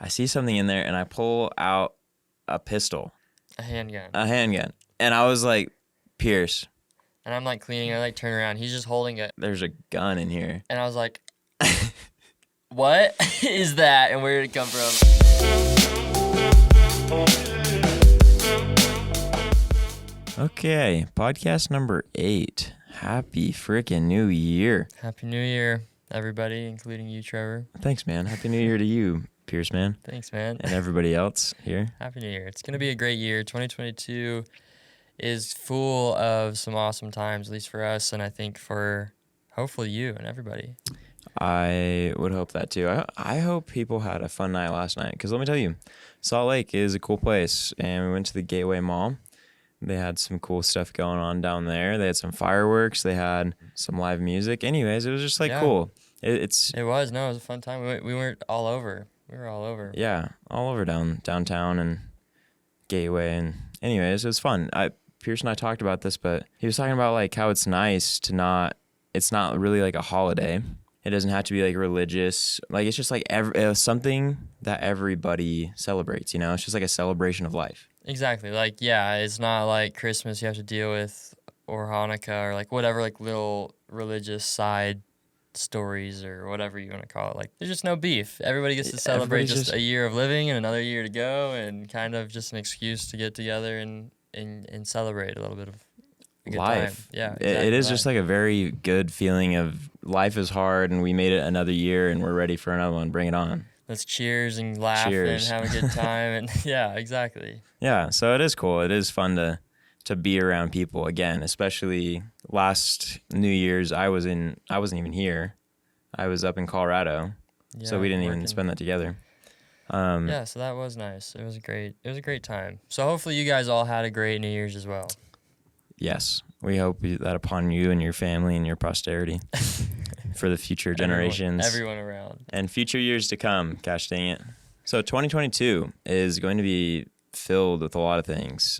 I see something in there, and I pull out a pistol. A handgun. And I was like, Pierce. And I'm like cleaning. I like turn around. He's just holding it. There's a gun in here. And I was like, what is that? And where did it come from? Okay, podcast number 8. Happy freaking New Year. Happy New Year, everybody, including you, Trevor. Thanks, man. Happy New Year to you, Pierce, man. Thanks, man. And everybody else here. Happy New Year. It's going to be a great year. 2022 is full of some awesome times, at least for us, and I think for hopefully you and everybody. I would hope that too. I hope people had a fun night last night, because let me tell you, Salt Lake is a cool place, and we went to the Gateway Mall. They had some cool stuff going on down there. They had some fireworks. They had some live music. Anyways, it was just cool. It was a fun time. We weren't all over. We were all over. Yeah, all over downtown and Gateway. And anyways, it was fun. Pierce and I talked about this, but he was talking about like how it's nice to it's not really like a holiday. It doesn't have to be like religious. Like it's just like something that everybody celebrates, you know? It's just like a celebration of life. Exactly. Like, yeah, it's not like Christmas you have to deal with or Hanukkah or like whatever like little religious side stories or whatever you want to call it. Like there's just no beef. Everybody gets to celebrate just a year of living and another year to go and kind of just an excuse to get together and celebrate a little bit of a good life. Time. Yeah, exactly. It is just like a very good feeling of life is hard and we made it another year and we're ready for another one. Bring it on. Let's cheers and laugh and have a good time. And yeah, exactly. Yeah, so it is cool. It is fun to be around people again, especially last New Year's. I wasn't even here. I was up in Colorado, so we didn't even spend that together. Yeah, so that was nice. It was a great time. So hopefully you guys all had a great New Year's as well. Yes, we hope that upon you and your family and your posterity. For the future generations. Everyone around. And future years to come. Gosh dang it. So 2022 is going to be filled with a lot of things.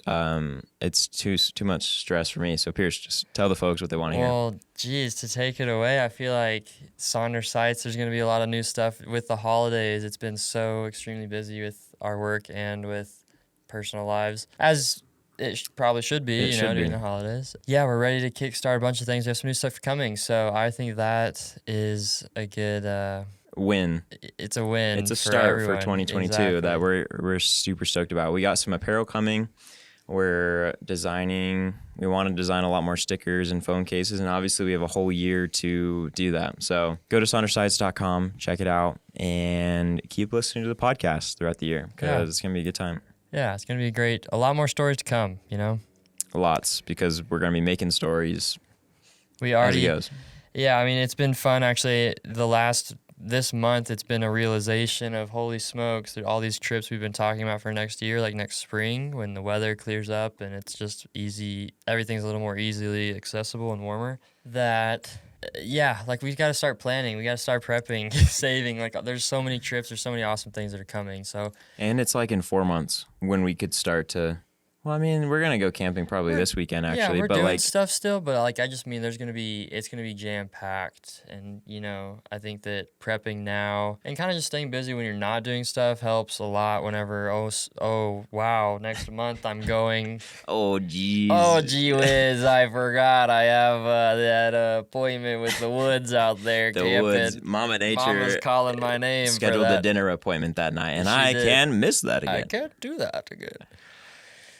It's too much stress for me. So Pierce, just tell the folks what they want to hear. Well, geez, to take it away, I feel like Sonder Sites, there's going to be a lot of new stuff with the holidays. It's been so extremely busy with our work and with personal lives. As it probably should be, during the holidays. Yeah, we're ready to kickstart a bunch of things. We have some new stuff coming, so I think that is a good win. It's a win. It's a start for 2022 that we're super stoked about. We got some apparel coming. We're designing. We want to design a lot more stickers and phone cases, and obviously we have a whole year to do that. So go to sondersites.com, check it out, and keep listening to the podcast throughout the year because it's going to be a good time. Yeah, it's going to be a lot more stories to come, Lots, because we're going to be making stories as it goes. Yeah, I mean, it's been fun, actually. This month, it's been a realization of, holy smokes, all these trips we've been talking about for next year, like next spring, when the weather clears up and it's just easy, everything's a little more easily accessible and warmer, we've got to start planning. We got to start prepping, saving. Like, there's so many trips. There's so many awesome things that are coming. So, and it's like in 4 months when we could start to. Well, I mean, we're gonna go camping probably this weekend actually. Yeah, we're but doing stuff still, but I just mean it's gonna be jam packed, and I think that prepping now and kind of just staying busy when you're not doing stuff helps a lot. Whenever wow, next month I'm going. Oh gee whiz, I forgot I have that appointment with the woods out there. The camping. Woods, Mama Nature. Mama's calling my name. Scheduled for that. a dinner appointment that night, and I can miss that again. I can't do that again.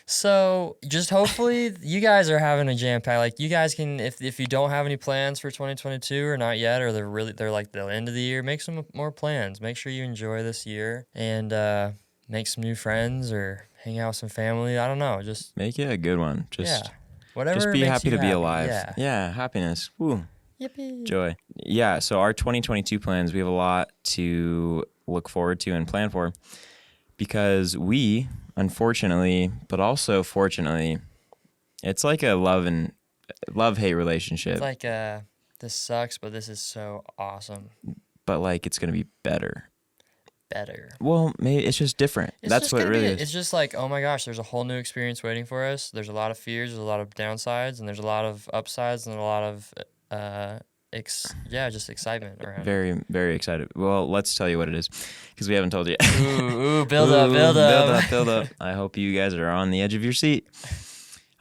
So just hopefully you guys are having a jam pack. Like you guys can, if you don't have any plans for 2022 or not yet, or they're like the end of the year, make some more plans. Make sure you enjoy this year and make some new friends or hang out with some family. I don't know, just make it a good one. Whatever. Just be happy to be alive. Yeah, Happiness. Woo. Yippee. Joy. Yeah. So our 2022 plans, we have a lot to look forward to and plan for, because we. Unfortunately, but also fortunately, it's like a love-hate relationship. It's like this sucks, but this is so awesome. But like it's gonna be better. Well, maybe it's just different. That's what it really is. It's just like, oh my gosh, there's a whole new experience waiting for us. There's a lot of fears, there's a lot of downsides, and there's a lot of upsides, and a lot of just excitement around it. Very, very excited. Well, let's tell you what it is, because we haven't told you. Ooh, build up. Build up. I hope you guys are on the edge of your seat.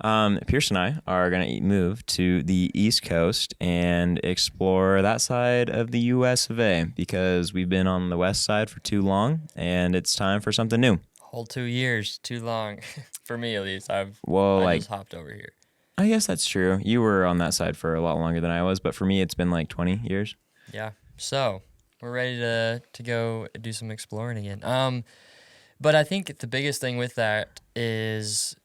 Pierce and I are going to move to the East Coast and explore that side of the US of A, because we've been on the West side for too long, and it's time for something new. Whole 2 years, too long. For me, at least. I just hopped over here. I guess that's true. You were on that side for a lot longer than I was, but for me, it's been like 20 years. Yeah. So we're ready to go do some exploring again. But I think the biggest thing with that is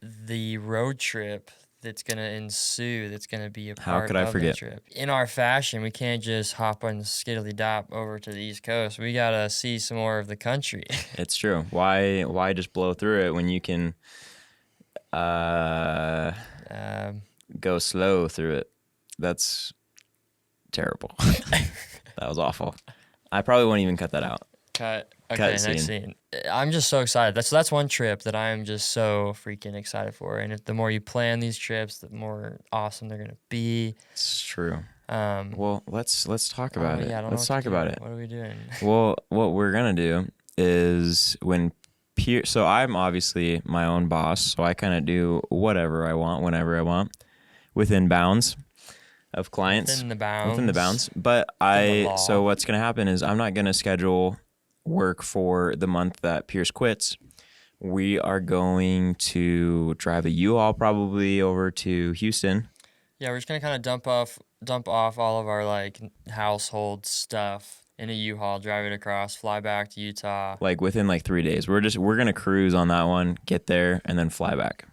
the road trip that's going to ensue, that's going to be a part of the trip. In our fashion, we can't just hop on skiddly dop over to the East Coast. We got to see some more of the country. It's true. Why just blow through it when you can go slow through it? That's terrible. That was awful. I probably won't even cut that out. Cut. Okay, next scene. I'm just so excited. That's one trip that I'm just so freaking excited for. And the more you plan these trips, the more awesome they're gonna be. It's true. Well, let's talk about it. Let's talk about it. What are we doing? Well, what we're gonna do is so I'm obviously my own boss, so I kind of do whatever I want, whenever I want, within bounds of clients. Within the bounds. But so what's gonna happen is I'm not gonna schedule work for the month that Pierce quits. We are going to drive a U-Haul probably over to Houston. Yeah, we're just gonna kind of dump off all of our like household stuff in a U-Haul, drive it across, fly back to Utah. Like within like 3 days. We're gonna cruise on that one, get there, and then fly back.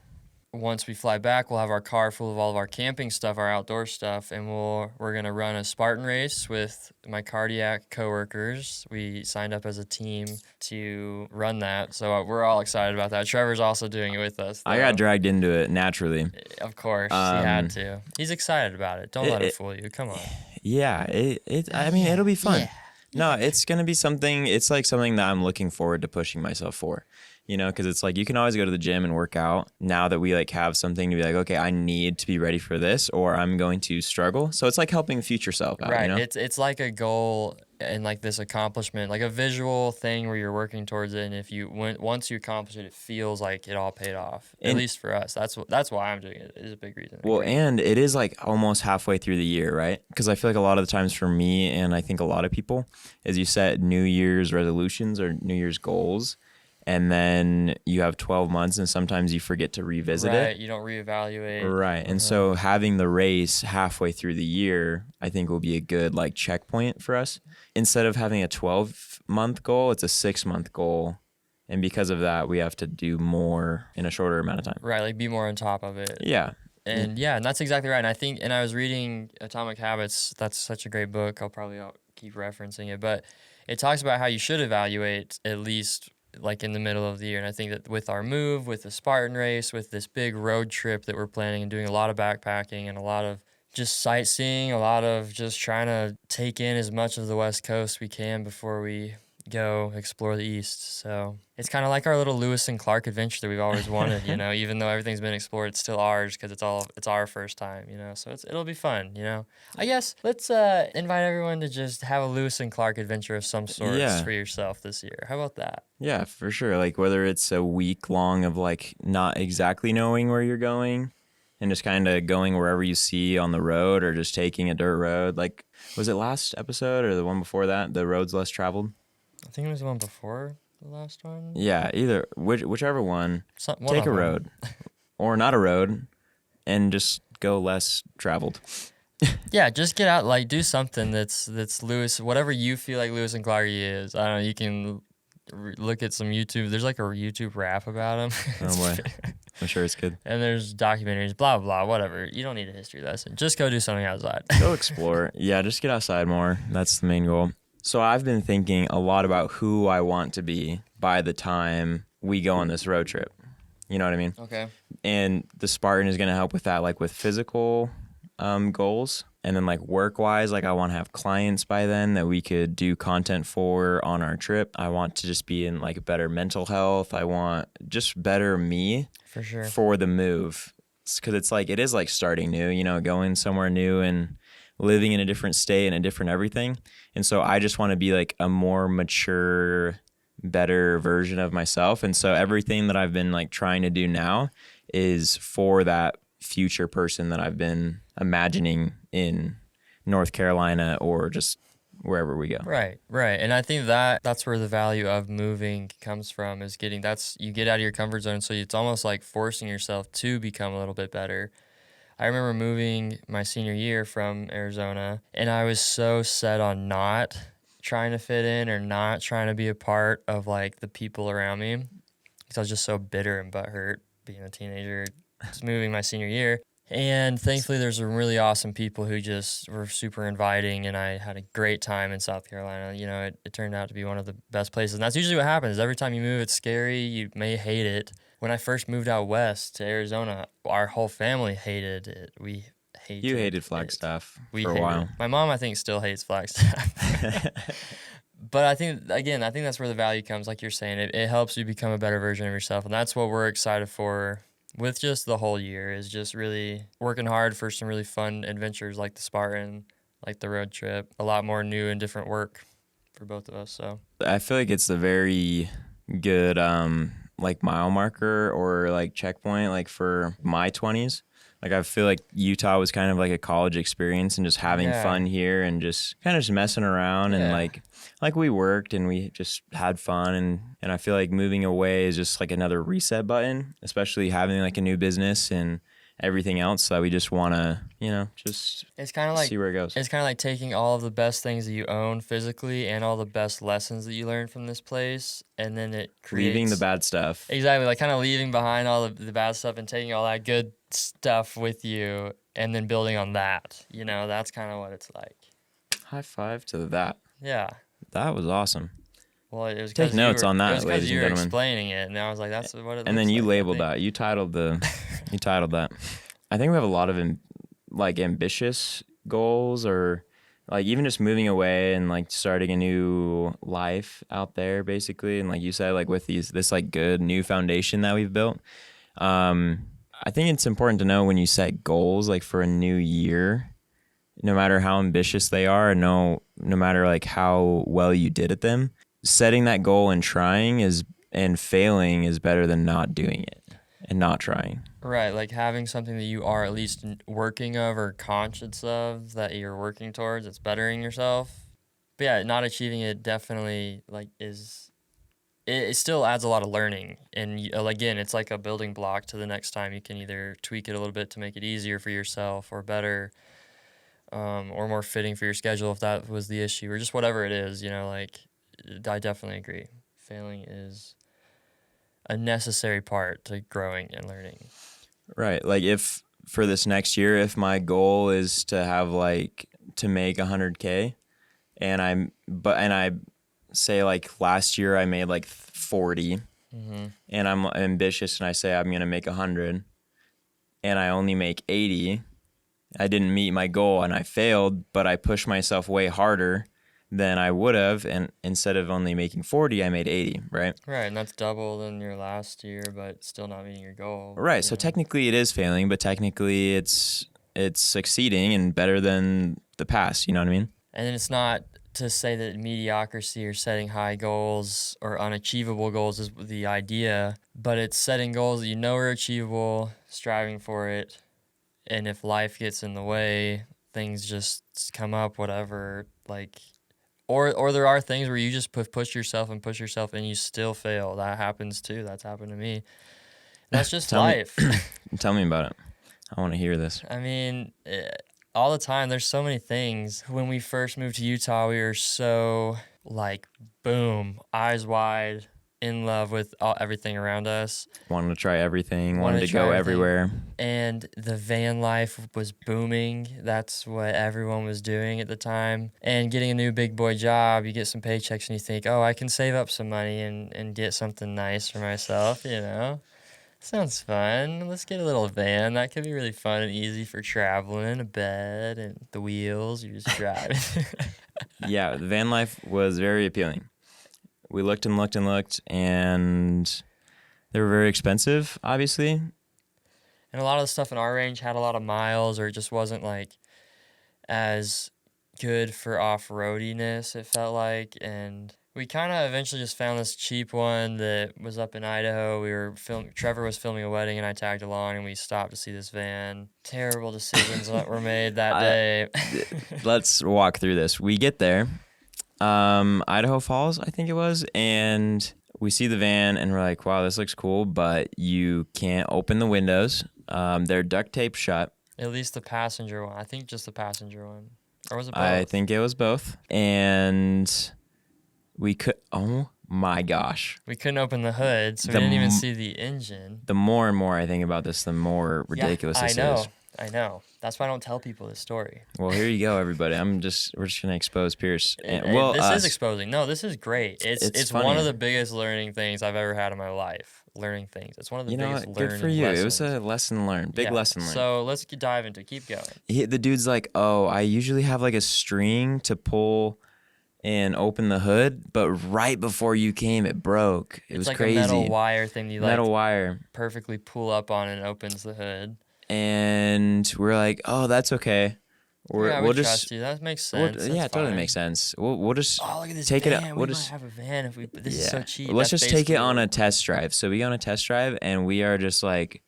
Once we fly back, we'll have our car full of all of our camping stuff, our outdoor stuff, and we're going to run a Spartan race with my cardiac coworkers. We signed up as a team to run that, so we're all excited about that. Trevor's also doing it with us, though. I got dragged into it naturally. Of course, he had to. He's excited about it. Don't let it fool you. Come on. Yeah, I mean, it'll be fun. Yeah. No, it's going to be something. It's like something that I'm looking forward to pushing myself for. You know, because it's like you can always go to the gym and work out. Now that we like have something to be like, okay, I need to be ready for this, or I'm going to struggle. So it's like helping future self out. Right. You know? It's like a goal and like this accomplishment, like a visual thing where you're working towards it. And once you accomplish it, it feels like it all paid off. At least for us, that's why I'm doing it. It is a big reason. Well, and it is like almost halfway through the year, right? Because I feel like a lot of the times for me, and I think a lot of people, is you set New Year's resolutions or New Year's goals. And then you have 12 months, and sometimes you forget to revisit it. Right, you don't reevaluate. Right, and so having the race halfway through the year, I think will be a good like checkpoint for us. Instead of having a 12-month goal, it's a 6-month goal. And because of that, we have to do more in a shorter amount of time. Right, like be more on top of it. Yeah. And and that's exactly right. And I was reading Atomic Habits. That's such a great book. I'll keep referencing it. But it talks about how you should evaluate at least like in the middle of the year. And I think that with our move, with the Spartan race, with this big road trip that we're planning and doing a lot of backpacking and a lot of just sightseeing, a lot of just trying to take in as much of the West Coast we can before we go explore the East. So it's kind of like our little Lewis and Clark adventure that we've always wanted, you know, even though everything's been explored, it's still ours because it's our first time, you know, so it'll be fun, you know. I guess let's invite everyone to just have a Lewis and Clark adventure of some sort for yourself this year. How about that? Yeah, for sure. Like whether it's a week long of like not exactly knowing where you're going and just kind of going wherever you see on the road, or just taking a dirt road. Like, was it last episode or the one before that, the roads less traveled? I think it was the one before the last one. Yeah, either whichever one. Take a road or not a road and just go less traveled. Yeah, just get out, like do something that's Lewis, whatever you feel like Lewis and Clark is. I don't know, you can look at some YouTube. There's like a YouTube rap about him. Oh boy. I'm sure it's good. And there's documentaries, blah, blah, whatever. You don't need a history lesson. Just go do something outside. Go explore. Yeah, just get outside more. That's the main goal. So I've been thinking a lot about who I want to be by the time we go on this road trip. You know what I mean? Okay. And the Spartan is going to help with that, like with physical goals. And then like work-wise, like I want to have clients by then that we could do content for on our trip. I want to just be in like better mental health. I want just better me. For sure. For the move. Because it is like starting new, you know, going somewhere new. And living in a different state and a different everything. And so I just want to be like a more mature, better version of myself. And so everything that I've been like trying to do now is for that future person that I've been imagining in North Carolina or just wherever we go. Right. And I think that's where the value of moving comes from, is you get out of your comfort zone. So it's almost like forcing yourself to become a little bit better. I remember moving my senior year from Arizona, and I was so set on not trying to fit in or not trying to be a part of like the people around me, because I was just so bitter and butthurt being a teenager, just moving my senior year. And thankfully, there's some really awesome people who just were super inviting, and I had a great time in South Carolina. You know, it turned out to be one of the best places. And that's usually what happens. Every time you move, it's scary. You may hate it. When I first moved out west to Arizona, our whole family hated it. We hated You hated Flagstaff We for a hated while. it. My mom, I think, still hates Flagstaff. But I think that's where the value comes. Like you're saying, it helps you become a better version of yourself. And that's what we're excited for with just the whole year, is just really working hard for some really fun adventures like the Spartan, like the road trip, a lot more new and different work for both of us. So I feel like it's a very good like mile marker or like checkpoint like for my 20s. Like I feel like Utah was kind of like a college experience and just having fun here and just kind of just messing around and like we worked and we just had fun and I feel like moving away is just like another reset button, especially having like a new business and everything else that we just want to, just it's kind of like see where it goes. It's kind of like taking all of the best things that you own physically and all the best lessons that you learned from this place, and then it creates... Leaving the bad stuff. Exactly, like kind of leaving behind all the bad stuff and taking all that good stuff with you and then building on that. That's kind of what it's like. High five to that. Yeah. That was awesome. Well, it was take notes on that, it was ladies you and were gentlemen. Explaining it, and I was like, "That's what it." And then looks you like, labeled that. You titled that. I think we have a lot of ambitious goals, or like even just moving away and like starting a new life out there, basically. And like you said, like with this like good new foundation that we've built. I think it's important to know when you set goals like for a new year, no matter how ambitious they are, and no matter like how well you did at them, setting that goal and trying and failing is better than not doing it and not trying. Right, like having something that you are at least working of or conscious of that you're working towards, it's bettering yourself. But yeah, not achieving it definitely it still adds a lot of learning. And again, it's like a building block to the next time. You can either tweak it a little bit to make it easier for yourself or better, or more fitting for your schedule if that was the issue, or just whatever it is, I definitely agree. Failing is a necessary part to growing and learning. Right. Like if for this next year, if my goal is to have to make 100K and I say like last year I made like 40 and I'm ambitious and I say I'm going to make 100 and I only make 80, I didn't meet my goal and I failed, but I pushed myself way harder than I would have, and instead of only making 40, I made 80, right? Right, and that's double than your last year, but still not meeting your goal. Right, so technically it is failing, but technically it's succeeding and better than the past, you know what I mean? And then it's not to say that mediocrity or setting high goals or unachievable goals is the idea, but it's setting goals that you know are achievable, striving for it, and if life gets in the way, things just come up, whatever, like... Or there are things where you just push yourself and you still fail. That happens too. That's happened to me. And that's just life. Tell me about it. I want to hear this. I mean, all the time, there's so many things. When we first moved to Utah, we were so like, boom, eyes wide, in love with everything around us. Wanted to try everything, wanted to go everywhere. And the van life was booming. That's what everyone was doing at the time. And getting a new big boy job, you get some paychecks and you think, oh, I can save up some money and get something nice for myself, Sounds fun. Let's get a little van. That could be really fun and easy for traveling, a bed and the wheels. You just drive. Yeah, the van life was very appealing. We looked and looked and looked, and they were very expensive, obviously. And a lot of the stuff in our range had a lot of miles, or it just wasn't like as good for off-roadiness, it felt like, and we kind of eventually just found this cheap one that was up in Idaho. Trevor was filming a wedding, and I tagged along, and we stopped to see this van. Terrible decisions that were made that day. Let's walk through this. We get there, Idaho Falls, I think it was, and we see the van, and we're like, wow, this looks cool, but you can't open the windows. They're duct taped shut. At least the passenger one. I think just the passenger one. Or was it both? I think it was both. And we could, oh my gosh. We couldn't open the hood, so we didn't even see the engine. The more and more I think about this, the more ridiculous this is. I know. That's why I don't tell people this story. Well, here you go, everybody. We're just gonna expose Pierce. This is exposing. No, this is great. It's one of the biggest learning things I've ever had in my life. Learning things. It's one of the biggest learning good for you. lessons. It was a lesson learned. Big lesson learned. So let's dive into. Keep going. The dude's like, oh, I usually have like a string to pull and open the hood, but right before you came, it broke. It was like crazy. A metal wire thing you metal wire perfectly pull up on and opens the hood. And we're like, oh, that's okay. We'll just trust you. That makes sense. It totally makes sense. We'll just look at this take van. it. We might have a van if we. This is so cheap. Let's just take it on a test drive. So we go on a test drive, and we are just like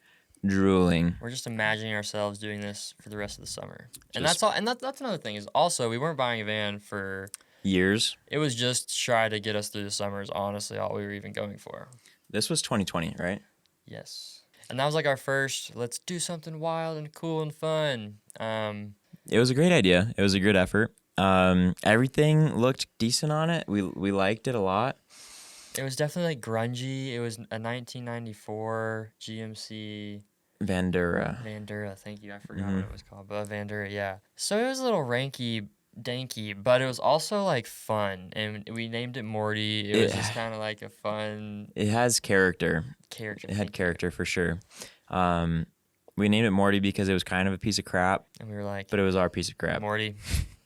drooling. We're just imagining ourselves doing this for the rest of the summer, and that's all. And that's another thing is also we weren't buying a van for years. It was just try to get us through the summer. Is honestly all we were even going for. This was 2020, right? Yes. And that was like our first, let's do something wild and cool and fun. It was a great idea. It was a good effort. Everything looked decent on it. We liked it a lot. It was definitely like grungy. It was a 1994 GMC Vandura, thank you. I forgot what it was called, but Vandura, yeah. So it was a little ranky danky, but it was also like fun, and we named it Morty. It was just kind of like a fun. It has character. It had character for sure. We named it Morty because it was kind of a piece of crap, and we were like, but it was our piece of crap. Morty,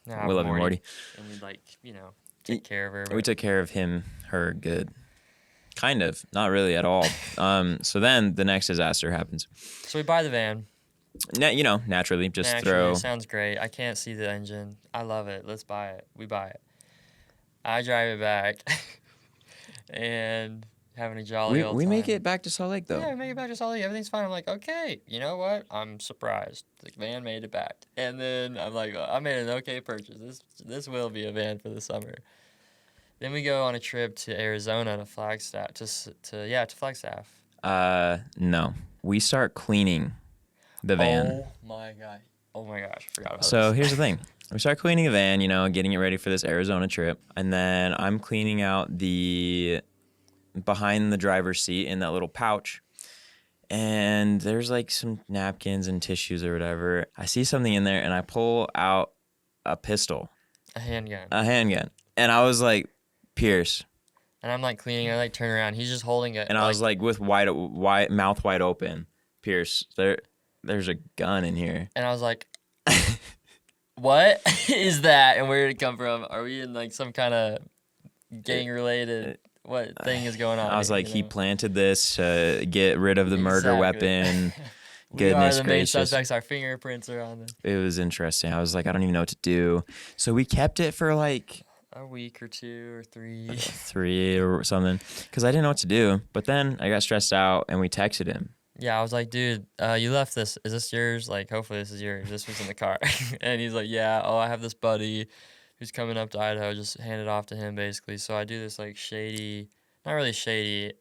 we love you, Morty. And we'd like take care of her. We took care of her good. Kind of, not really at all. So then the next disaster happens. So we buy the van. Naturally, throw. It sounds great. I can't see the engine. I love it. Let's buy it. We buy it. I drive it back, and having a jolly old time. We make it back to Salt Lake, though. Yeah, we make it back to Salt Lake. Everything's fine. I'm like, okay, you know what? I'm surprised. The van made it back. And then I'm like, I made an okay purchase. This will be a van for the summer. Then we go on a trip to Arizona to Flagstaff. To Flagstaff. No. We start cleaning the van. Oh my gosh, I forgot about So this. here's the thing. We start cleaning the van, getting it ready for this Arizona trip. And then I'm cleaning out the behind the driver's seat in that little pouch. And there's like some napkins and tissues or whatever. I see something in there and I pull out a pistol. A handgun. And I was like, Pierce. And I'm like cleaning. I like turn around. He's just holding it. And I was like with mouth wide open. Pierce, there's a gun in here. And I was like, what is that? And where did it come from? Are we in like some kind of gang related? What thing is going on? I was like, he planted this to get rid of the murder weapon. Goodness we are the main gracious. suspects. Our fingerprints are on them. It was interesting. I was like, I don't even know what to do. So we kept it for like a week or 2 or 3. 3 or something. Because I didn't know what to do. But then I got stressed out and we texted him. Yeah, I was like, dude, you left this. Is this yours? Like, hopefully this is yours. This was in the car. And he's like, yeah, I have this buddy who's coming up to Idaho. Just hand it off to him, basically. So I do this, like, shady, not really shady.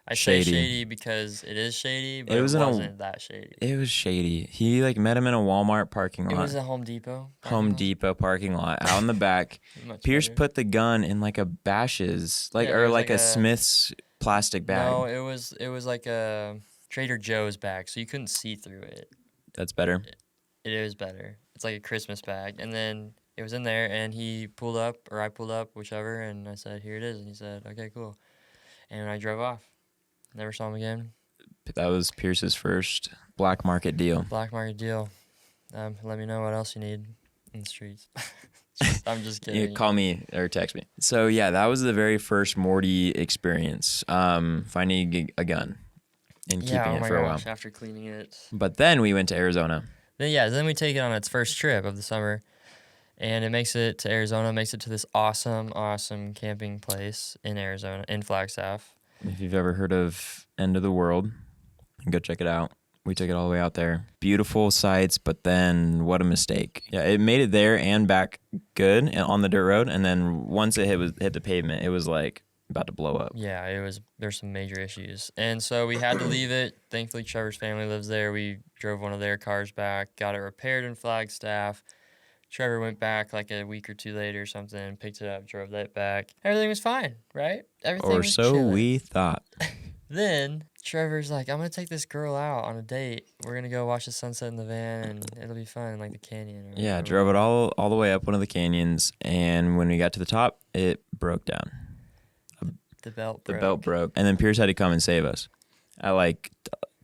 I say shady because it is shady, but it wasn't that shady. It was shady. He, like, met him in a Walmart parking lot. It was a Home Depot. Depot parking lot, out in the back. Pierce put the gun in, like, a Bash's, like a Smith's plastic bag. No, it was like a Trader Joe's bag, so you couldn't see through it. That's better. It is better. It's like a Christmas bag. And then it was in there, and he pulled up, or I pulled up, whichever, and I said, here it is. And he said, okay, cool. And I drove off. Never saw him again. That was Pierce's first black market deal. Black market deal. Let me know what else you need in the streets. I'm just kidding. Call me or text me. So, yeah, that was the very first Morty experience, finding a gun. And keeping it for a while. After cleaning it. But then we went to Arizona. Then we take it on its first trip of the summer. And it makes it to Arizona, makes it to this awesome, awesome camping place in Arizona, in Flagstaff. If you've ever heard of End of the World, go check it out. We took it all the way out there. Beautiful sights, but then what a mistake. Yeah, it made it there and back good and on the dirt road. And then once it hit the pavement, it was like about to blow up. Yeah, there's some major issues. And so we had to leave it. Thankfully, Trevor's family lives there. We drove one of their cars back, got it repaired in Flagstaff. Trevor went back like a week or two later or something, picked it up, drove that back. Everything was fine, right? Everything Or was so chilling. we thought. Then Trevor's like, I'm going to take this girl out on a date. We're going to go watch the sunset in the van, and it'll be fun, like the canyon. Or Yeah, whatever. drove it all the way up one of the canyons. And when we got to the top, it broke down. The belt The broke belt broke. And then Pierce had to come and save us at like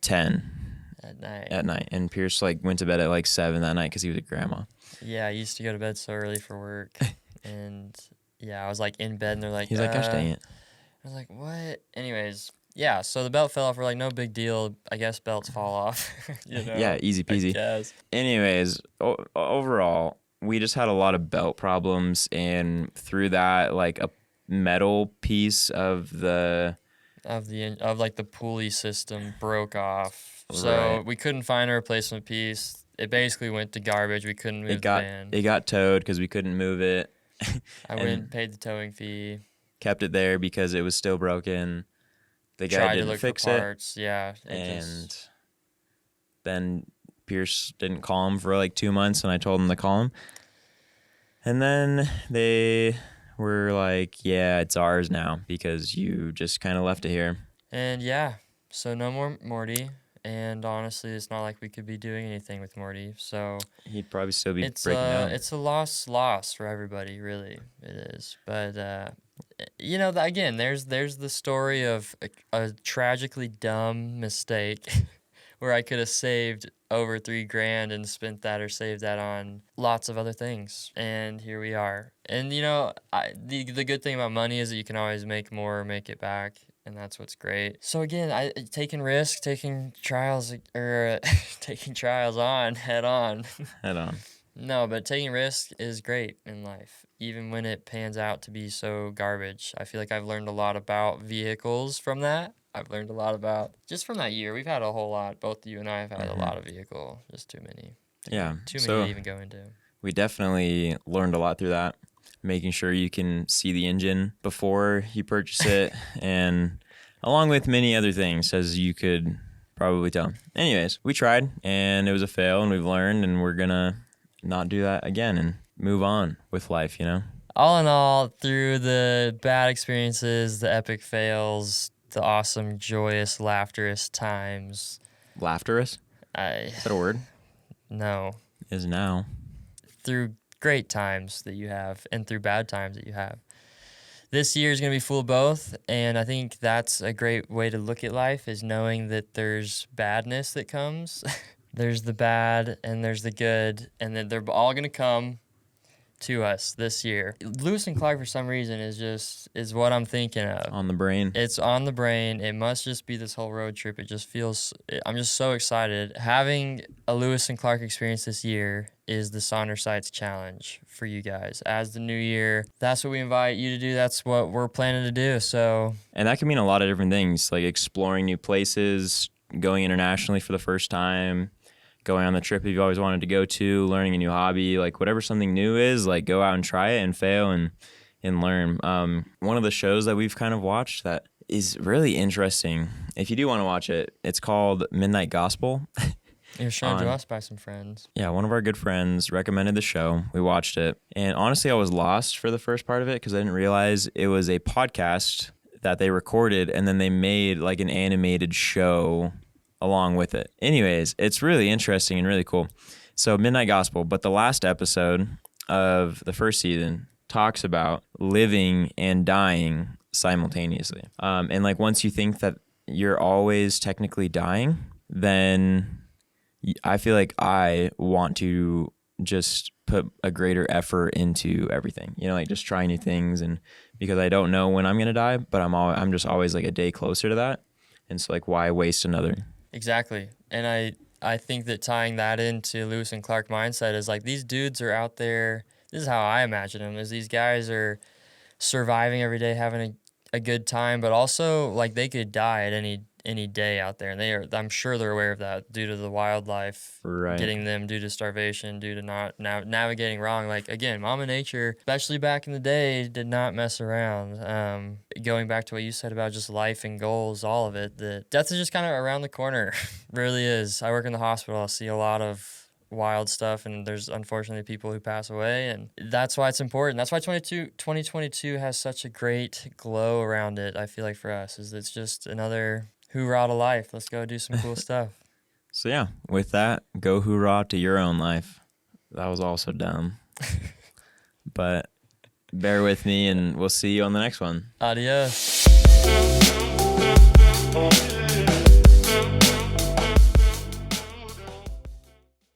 10 at night. And Pierce like went to bed at like 7 that night because he was a grandma. Yeah, I used to go to bed so early for work. And yeah, I was like in bed, and they're like, He's like, gosh dang it. I was like, what? Anyways, yeah, so the belt fell off. We're like, no big deal. I guess belts fall off. You know? Yeah, easy I peasy. guess. Anyways, overall, we just had a lot of belt problems. And through that, like a metal piece of the Of like the pulley system broke off. So Right. we couldn't find a replacement piece. It basically went to garbage. We couldn't move the van. it got towed because we couldn't move it. I went and paid the towing fee. Kept it there because it was still broken. The guy Tried to didn't look fix for it. parts. Yeah. And then Pierce didn't call him for like 2 months, and I told him to call him. And then they were like, yeah, it's ours now because you just kind of left it here. And yeah, so no more Morty. And honestly, it's not like we could be doing anything with Morty. So He'd probably still be it's breaking down. it's a loss for everybody, really. It is. But you know, again, there's the story of a tragically dumb mistake where I could have saved over $3,000 and spent that or saved that on lots of other things. And here we are. And you know, the good thing about money is that you can always make more or make it back. And that's what's great. So again, taking risks, taking trials, or taking trials on head on. Head on. No, but taking risks is great in life, even when it pans out to be so garbage. I feel like I've learned a lot about vehicles from that. I've learned a lot about just from that year. We've had a whole lot. Both you and I have had a lot of vehicle. Just too many. Yeah. Too many So to even go into. we definitely learned a lot through that. Making sure you can see the engine before you purchase it, and along with many other things, as you could probably tell. Anyways, we tried, and it was a fail, and we've learned, and we're gonna not do that again and move on with life, you know? All in all, through the bad experiences, the epic fails, the awesome, joyous, laughterous times, Laughterous? Is Is that a word? no. Is now. Through great times that you have and through bad times that you have. This year is going to be full of both, and I think that's a great way to look at life, is knowing that there's badness that comes. There's the bad and there's the good, and then they're all going to come to us this year. Lewis and Clark, for some reason, is what I'm thinking of. On the brain. It's on the brain. It must just be this whole road trip. It just feels, I'm just so excited. Having a Lewis and Clark experience this year is the Sonder Sights Challenge for you guys. As the new year, that's what we invite you to do. That's what we're planning to do. So, And that can mean a lot of different things, like exploring new places, going internationally for the first time, going on the trip you've always wanted to go to, learning a new hobby, like whatever something new is, like go out and try it and fail and learn. One of the shows that we've kind of watched that is really interesting, if you do want to watch it, it's called Midnight Gospel. it was shown to us by some friends. Yeah, one of our good friends recommended the show. We watched it. And honestly, I was lost for the first part of it because I didn't realize it was a podcast that they recorded and then they made like an animated show along with it. Anyways, it's really interesting and really cool. So Midnight Gospel, but the last episode of the first season talks about living and dying simultaneously. And like once you think that you're always technically dying, then I feel like I want to just put a greater effort into everything, you know, like just try new things. And because I don't know when I'm going to die, but I'm just always like a day closer to that. And so like, why waste another? Exactly. And I think that tying that into Lewis and Clark mindset is like these dudes are out there, this is how I imagine them, is these guys are surviving every day, having a good time, but also like they could die at any day out there, and I'm sure they're aware of that due to the wildlife Right. getting them, due to starvation, due to not navigating wrong. Like again, Mama Nature, especially back in the day, did not mess around. Going back to what you said about just life and goals, all of it, that death is just kind of around the corner. Really is. I work in the hospital. I see a lot of wild stuff, and there's unfortunately people who pass away, and that's why it's important. That's why 2022 has such a great glow around it. I feel like for us is it's just another hoorah to life. Let's go do some cool stuff. So yeah, with that, go hoorah to your own life. That was also dumb. But bear with me, and we'll see you on the next one. Adios.